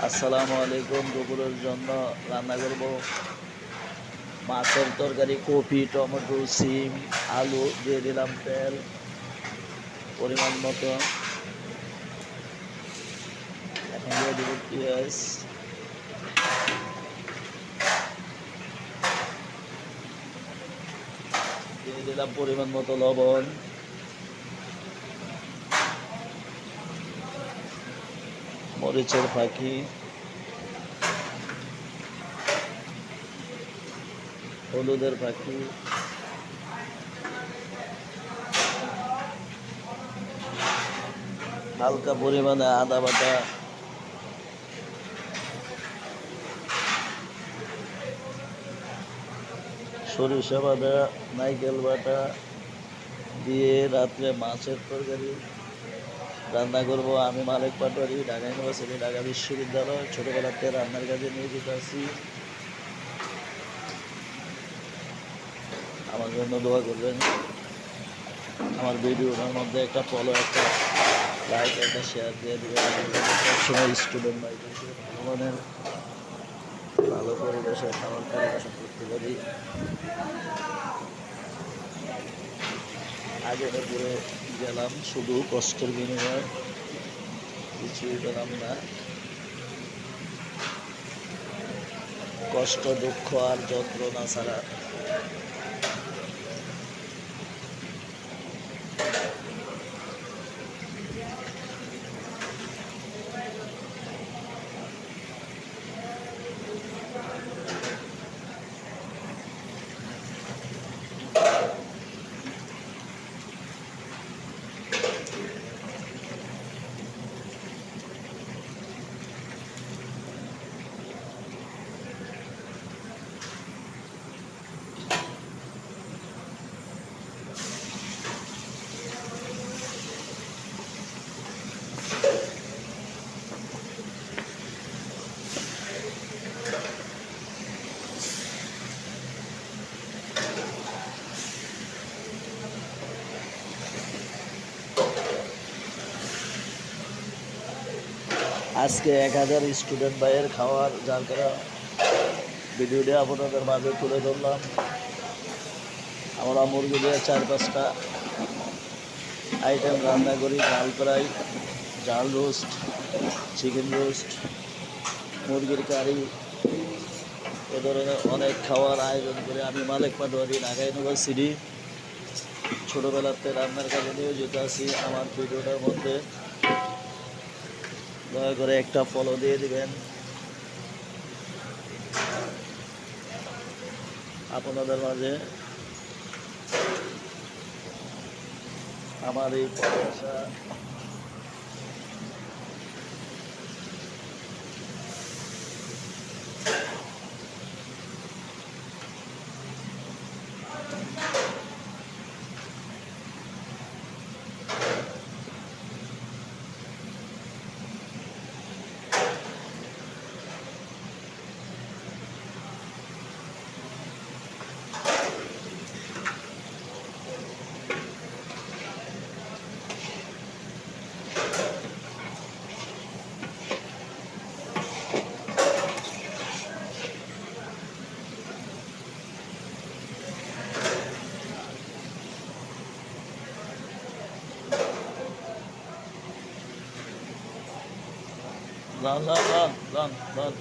আসসালামু আলাইকুম। দুপুরের জন্য রান্না করব মাছের তরকারি, কপি, টমেটো, সিম, আলু দিয়ে দিলাম, তেল পরিমাণ মতো। এখন দিয়ে দেব পেঁয়াজ, দিয়ে দিলাম পরিমাণ মতো লবণ, মরিচের ফাঁকি, হলুদের ফাঁকি, হালকা পরিমাণে আদা বাটা, সরিষা বাটা, নারকেল বাটা দিয়ে রাত্রে মাছের তরকারি রান্না করব। আমি মালিক পাটোয়ারি, ঢাকা ইউনিভার্সিটি, ঢাকা বিশ্ববিদ্যালয়। ছোটবেলাতে রান্নার কাজে নিয়োজিত আছি। আমার জন্য দোয়া করবেন। আমার ভিডিওটার মধ্যে একটা ফলো, একটা লাইক, একটা শেয়ার দিয়ে দেবেন। সবসময় স্টুডেন্ট ভাইদেরকে ভগবানের ভালো পরিবেশে খাবার পরিবেশন করতে পারি। আগে পুরে গেলাম শুধু কষ্টের বিনিময়ে, কিছুই পেলাম না। কষ্ট, দুঃখ আর যন্ত্রণা ছাড়া। আজকে 1000 স্টুডেন্ট ভাইয়ের খাওয়ার, যার কারণে ভিডিওটি আপনাদের মাঝে তুলে ধরলাম। আমরা মুরগি দিয়ে 4-5টা আইটেম রান্না করি। ঝাল ফ্রাই, ঝাল রোস্ট, চিকেন রোস্ট, মুরগির কারি, এ ধরনের অনেক খাওয়ার আয়োজন করে। আমি মালিক পাটোয়ারি, ঢাকা ইউনিভার্সিটি। ছোটোবেলাতে রান্নার কাজে নিয়োজিত আছি। আমার ভিডিওটার মধ্যে দয়া করে একটা ফলো দিয়ে দিবেন। আপনাদের মাঝে আমার এই প্রত্যাশা। Run run run run run